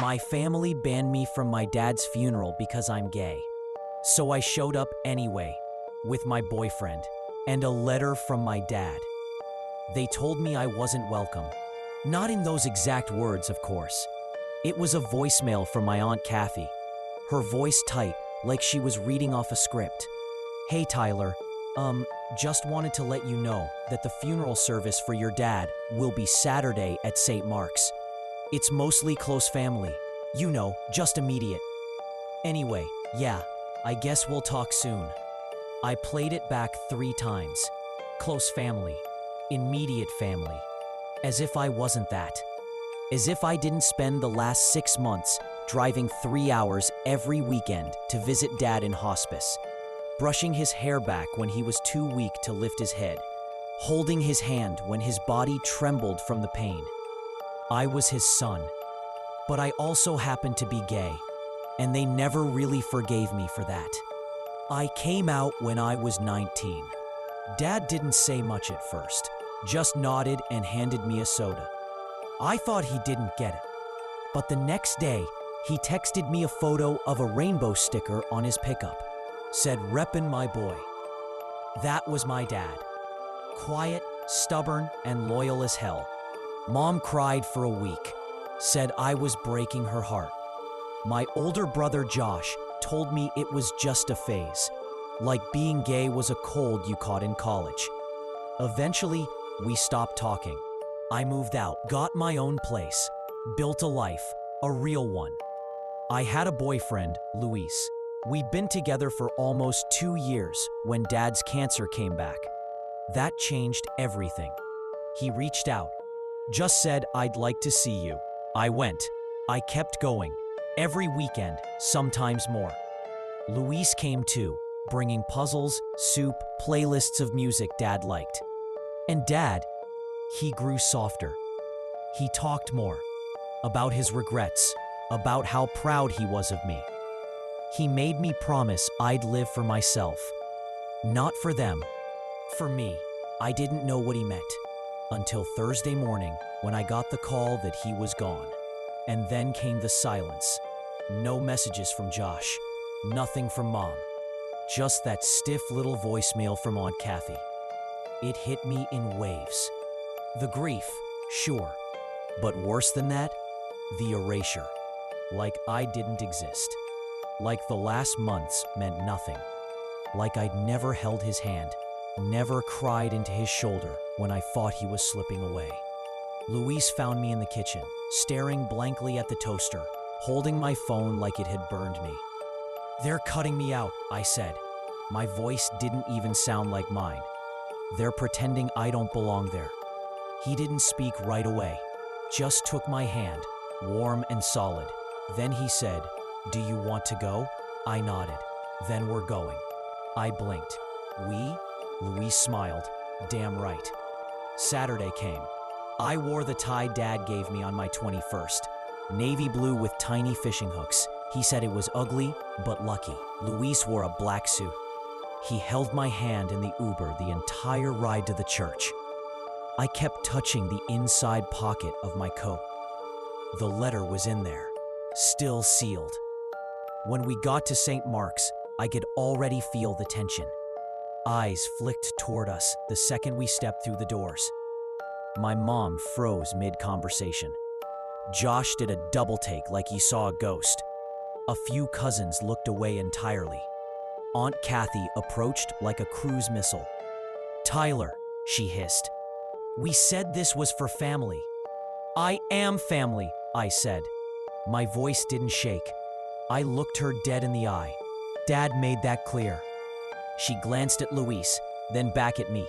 My family banned me from my dad's funeral because I'm gay. So I showed up anyway, with my boyfriend, and a letter from my dad. They told me I wasn't welcome. Not in those exact words, of course. It was a voicemail from my Aunt Kathy. Her voice tight, like she was reading off a script. Hey Tyler, just wanted to let you know that the funeral service for your dad will be Saturday at St. Mark's. It's mostly close family. You know, just immediate. Anyway, yeah, I guess we'll talk soon. I played it back 3 times. Close family. Immediate family. As if I wasn't that. As if I didn't spend the last 6 months driving 3 hours every weekend to visit Dad in hospice, brushing his hair back when he was too weak to lift his head, holding his hand when his body trembled from the pain. I was his son, but I also happened to be gay, and they never really forgave me for that. I came out when I was 19. Dad didn't say much at first, just nodded and handed me a soda. I thought he didn't get it, but the next day, he texted me a photo of a rainbow sticker on his pickup. Said, "Reppin' my boy." That was my dad. Quiet, stubborn, and loyal as hell. Mom cried for a week. Said I was breaking her heart. My older brother Josh told me it was just a phase. Like being gay was a cold you caught in college. Eventually, we stopped talking. I moved out, got my own place, built a life, a real one. I had a boyfriend, Luis. We'd been together for almost 2 years when Dad's cancer came back. That changed everything. He reached out, just said, "I'd like to see you." I went. I kept going. Every weekend, sometimes more. Luis came too, bringing puzzles, soup, playlists of music Dad liked. And Dad, he grew softer. He talked more. About his regrets, about how proud he was of me. He made me promise I'd live for myself. Not for them. For me. I didn't know what he meant. Until Thursday morning when I got the call that he was gone. And then came the silence. No messages from Josh. Nothing from Mom. Just that stiff little voicemail from Aunt Kathy. It hit me in waves. The grief, sure. But worse than that, the erasure. Like I didn't exist. Like the last months meant nothing. Like I'd never held his hand, never cried into his shoulder when I thought he was slipping away. Luis found me in the kitchen, staring blankly at the toaster, holding my phone like it had burned me. "They're cutting me out," I said. My voice didn't even sound like mine. "They're pretending I don't belong there." He didn't speak right away, just took my hand, warm and solid. Then he said, "Do you want to go?" I nodded. "Then we're going." I blinked. "We?" Luis smiled. "Damn right." Saturday came. I wore the tie Dad gave me on my 21st. Navy blue with tiny fishing hooks. He said it was ugly, but lucky. Luis wore a black suit. He held my hand in the Uber the entire ride to the church. I kept touching the inside pocket of my coat. The letter was in there, still sealed. When we got to St. Mark's, I could already feel the tension. Eyes flicked toward us the second we stepped through the doors. My mom froze mid-conversation. Josh did a double take like he saw a ghost. A few cousins looked away entirely. Aunt Kathy approached like a cruise missile. "Tyler," she hissed. "We said this was for family." "I am family," I said. My voice didn't shake. I looked her dead in the eye. Dad made that clear. She glanced at Luis, then back at me,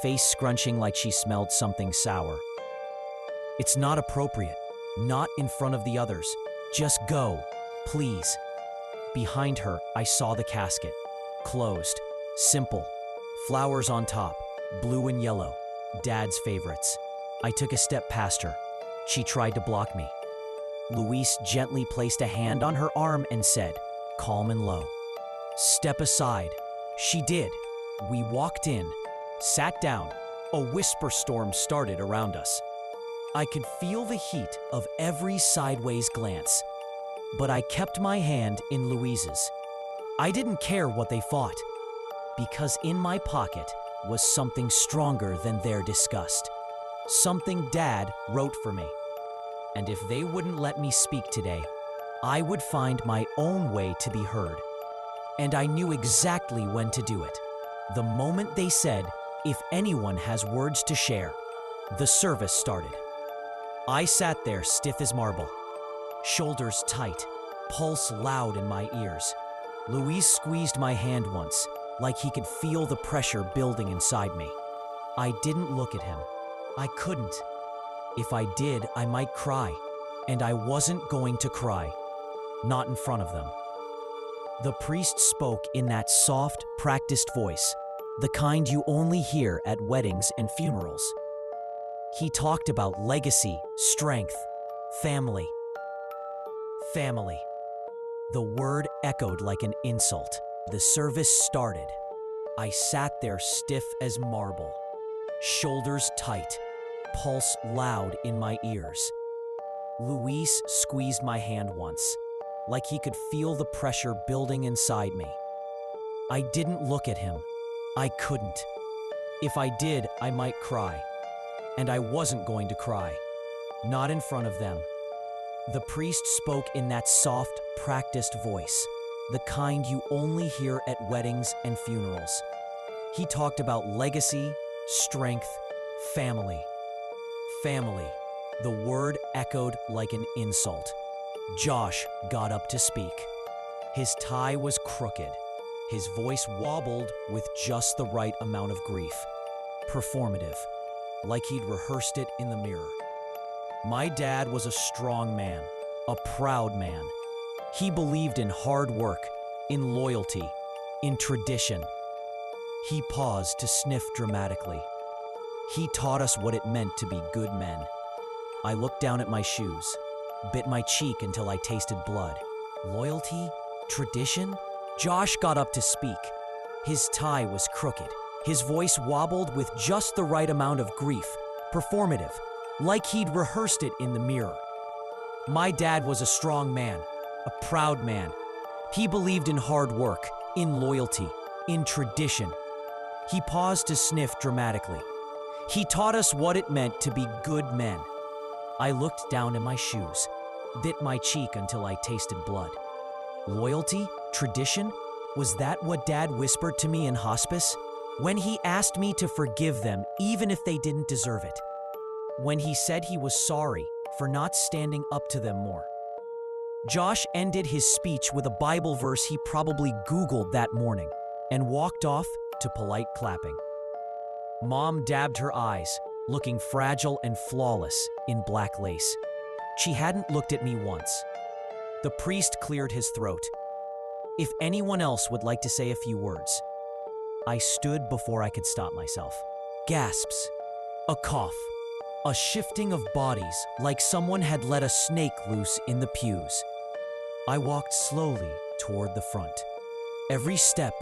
face scrunching like she smelled something sour. "It's not appropriate. Not in front of the others. Just go, please." Behind her, I saw the casket. Closed. Simple. Flowers on top. Blue and yellow. Dad's favorites. I took a step past her. She tried to block me. Luis gently placed a hand on her arm and said, calm and low, "Step aside." She did. We walked in, sat down. A whisper storm started around us. I could feel the heat of every sideways glance, but I kept my hand in Louise's. I didn't care what they fought, because in my pocket was something stronger than their disgust. Something Dad wrote for me. And if they wouldn't let me speak today, I would find my own way to be heard. And I knew exactly when to do it. The moment they said, "If anyone has words to share," the service started. I sat there stiff as marble, shoulders tight, pulse loud in my ears. Louise squeezed my hand once, like he could feel the pressure building inside me. I didn't look at him. I couldn't. If I did, I might cry, and I wasn't going to cry. Not in front of them. The priest spoke in that soft, practiced voice, the kind you only hear at weddings and funerals. He talked about legacy, strength, family. Family. The word echoed like an insult. The service started. I sat there stiff as marble, shoulders tight, pulse loud in my ears. Luis squeezed my hand once, like he could feel the pressure building inside me. I didn't look at him. I couldn't. If I did, I might cry. And I wasn't going to cry. Not in front of them. The priest spoke in that soft, practiced voice, the kind you only hear at weddings and funerals. He talked about legacy, strength, family. Family. The word echoed like an insult. Josh got up to speak. His tie was crooked. His voice wobbled with just the right amount of grief. Performative, like he'd rehearsed it in the mirror. My dad was a strong man, a proud man. He believed in hard work, in loyalty, in tradition. He paused to sniff dramatically. He taught us what it meant to be good men. I looked down at my shoes, bit my cheek until I tasted blood. Loyalty? Tradition? Josh got up to speak. His tie was crooked. His voice wobbled with just the right amount of grief. Performative, like he'd rehearsed it in the mirror. My dad was a strong man, a proud man. He believed in hard work, in loyalty, in tradition. He paused to sniff dramatically. He taught us what it meant to be good men. I looked down at my shoes, bit my cheek until I tasted blood. Loyalty? Tradition? Was that what Dad whispered to me in hospice? When he asked me to forgive them even if they didn't deserve it. When he said he was sorry for not standing up to them more. Josh ended his speech with a Bible verse he probably Googled that morning and walked off to polite clapping. Mom dabbed her eyes, looking fragile and flawless in black lace. She hadn't looked at me once. The priest cleared his throat. If anyone else would like to say a few words. I stood before I could stop myself. Gasps. A cough. A shifting of bodies like someone had let a snake loose in the pews. I walked slowly toward the front. Every step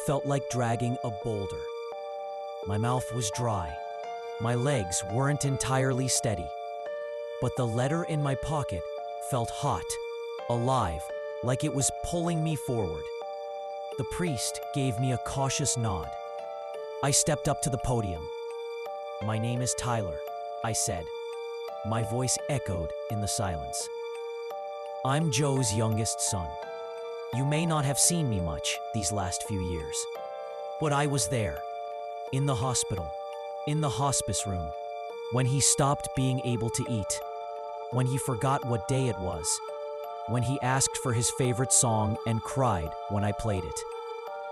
felt like dragging a boulder. My mouth was dry. My legs weren't entirely steady. But the letter in my pocket felt hot, alive, like it was pulling me forward. The priest gave me a cautious nod. I stepped up to the podium. "My name is Tyler," I said. My voice echoed in the silence. "I'm Joe's youngest son. You may not have seen me much these last few years, but I was there, in the hospital, in the hospice room, when he stopped being able to eat, when he forgot what day it was, when he asked for his favorite song and cried when I played it.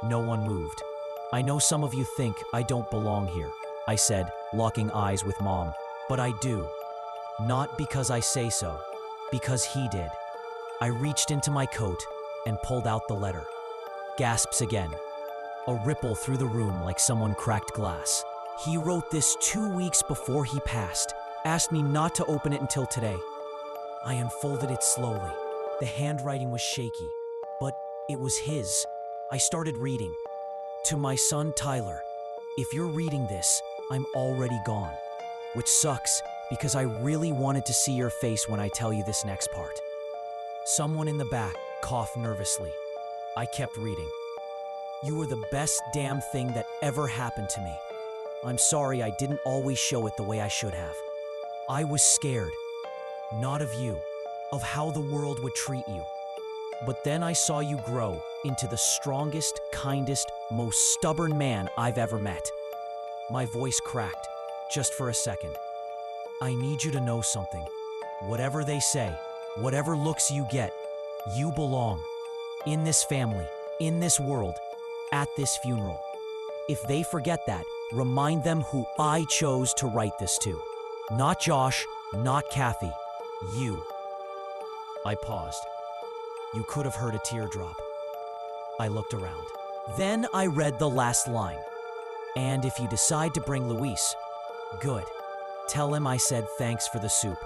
No one moved. I know some of you think I don't belong here," I said, locking eyes with Mom, "but I do. Not because I say so, because he did." I reached into my coat and pulled out the letter. Gasps again. A ripple through the room like someone cracked glass. "He wrote this 2 weeks before he passed, asked me not to open it until today." I unfolded it slowly. The handwriting was shaky, but it was his. I started reading. "To my son Tyler, if you're reading this, I'm already gone. Which sucks because I really wanted to see your face when I tell you this next part. Someone in the back coughed nervously. I kept reading. You were the best damn thing that ever happened to me. I'm sorry I didn't always show it the way I should have. I was scared. Not of you, of how the world would treat you. But then I saw you grow into the strongest, kindest, most stubborn man I've ever met. My voice cracked, just for a second. I need you to know something. Whatever they say, whatever looks you get, you belong. In this family, in this world, at this funeral. If they forget that, remind them who I chose to write this to. Not Josh, not Kathy, you. I paused. You could have heard a teardrop. I looked around. Then I read the last line. And if you decide to bring Luis, good. Tell him I said thanks for the soup.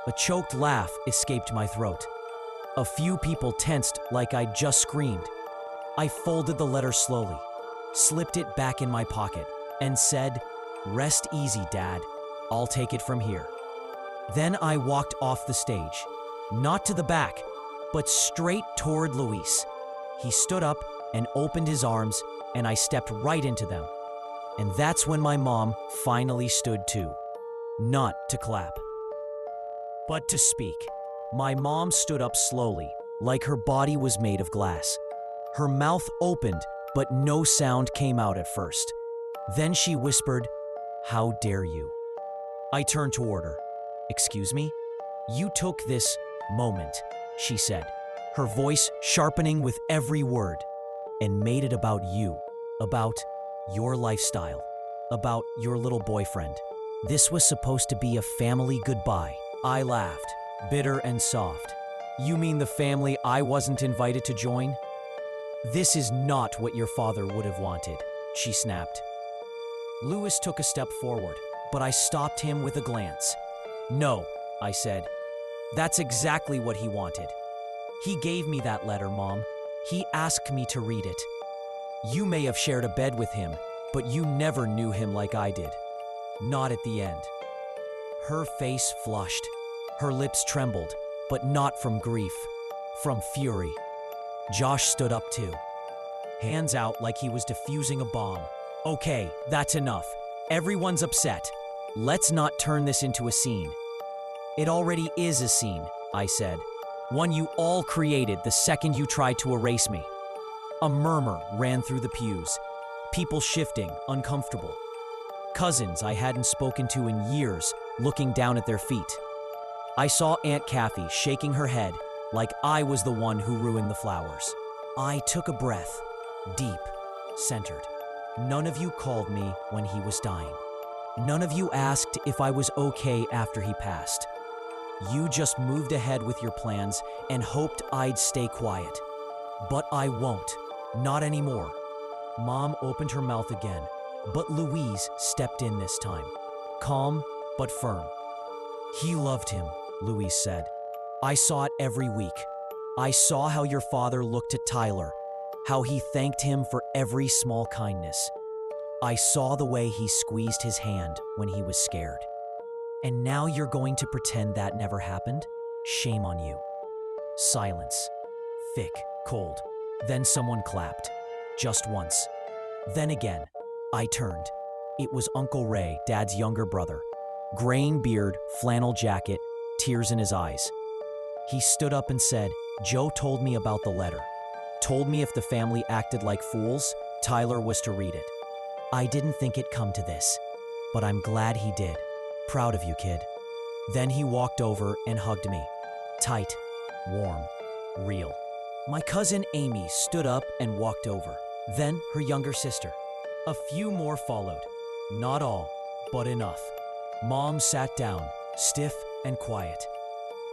A choked laugh escaped my throat. A few people tensed like I'd just screamed. I folded the letter slowly, slipped it back in my pocket, and said, "Rest easy, Dad. I'll take it from here." Then I walked off the stage, not to the back, but straight toward Luis. He stood up and opened his arms, and I stepped right into them. And that's when my mom finally stood too. Not to clap, but to speak. My mom stood up slowly, like her body was made of glass. Her mouth opened, but no sound came out at first. Then she whispered, "How dare you?" I turned toward her. "Excuse me? You took this moment," she said, her voice sharpening with every word, "and made it about you, about your lifestyle, about your little boyfriend. This was supposed to be a family goodbye." I laughed, bitter and soft. "You mean the family I wasn't invited to join?" "This is not what your father would have wanted," she snapped. Luis took a step forward, but I stopped him with a glance. "No," I said. "That's exactly what he wanted. He gave me that letter, Mom. He asked me to read it. You may have shared a bed with him, but you never knew him like I did. Not at the end." Her face flushed. Her lips trembled, but not from grief, from fury. Josh stood up too, hands out like he was defusing a bomb. "Okay, that's enough. Everyone's upset. Let's not turn this into a scene." "It already is a scene," I said. "One you all created the second you tried to erase me." A murmur ran through the pews, people shifting, uncomfortable. Cousins I hadn't spoken to in years looking down at their feet. I saw Aunt Kathy shaking her head like I was the one who ruined the flowers. I took a breath, deep, centered. None of you called me when he was dying. None of you asked if I was okay after he passed. You just moved ahead with your plans and hoped I'd stay quiet. But I won't. Not anymore. Mom opened her mouth again, but Louise stepped in this time. Calm, but firm. "He loved him," Louise said. "I saw it every week. I saw how your father looked at Tyler, how he thanked him for every small kindness. I saw the way he squeezed his hand when he was scared. And now you're going to pretend that never happened? Shame on you." Silence. Thick, cold. Then someone clapped. Just once. Then again. I turned. It was Uncle Ray, Dad's younger brother. Graying beard, flannel jacket, tears in his eyes. He stood up and said, "Joe told me about the letter. Told me if the family acted like fools, Tyler was to read it. I didn't think it'd come to this, but I'm glad he did. Proud of you, kid." Then he walked over and hugged me. Tight, warm, real. My cousin Amy stood up and walked over. Then her younger sister. A few more followed. Not all, but enough. Mom sat down, stiff and quiet.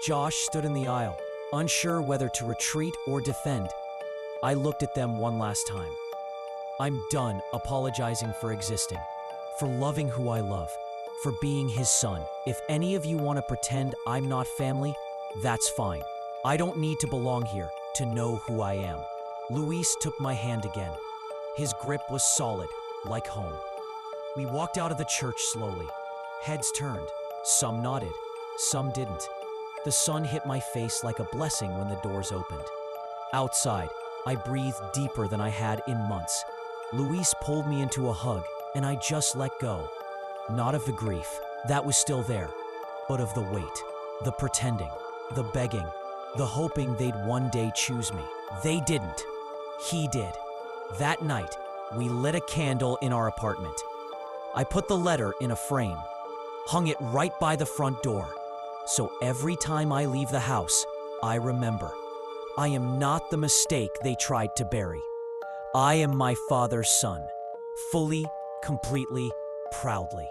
Josh stood in the aisle, unsure whether to retreat or defend. I looked at them one last time. I'm done apologizing for existing, for loving who I love, for being his son. If any of you want to pretend I'm not family, that's fine. I don't need to belong here to know who I am. Luis took my hand again. His grip was solid, like home. We walked out of the church slowly. Heads turned. Some nodded, some didn't. The sun hit my face like a blessing when the doors opened. Outside, I breathed deeper than I had in months. Luis pulled me into a hug, and I just let go. Not of the grief, that was still there, but of the weight, the pretending, the begging, the hoping they'd one day choose me. They didn't. He did. That night, we lit a candle in our apartment. I put the letter in a frame, hung it right by the front door, so every time I leave the house, I remember, I am not the mistake they tried to bury. I am my father's son, fully, completely, proudly.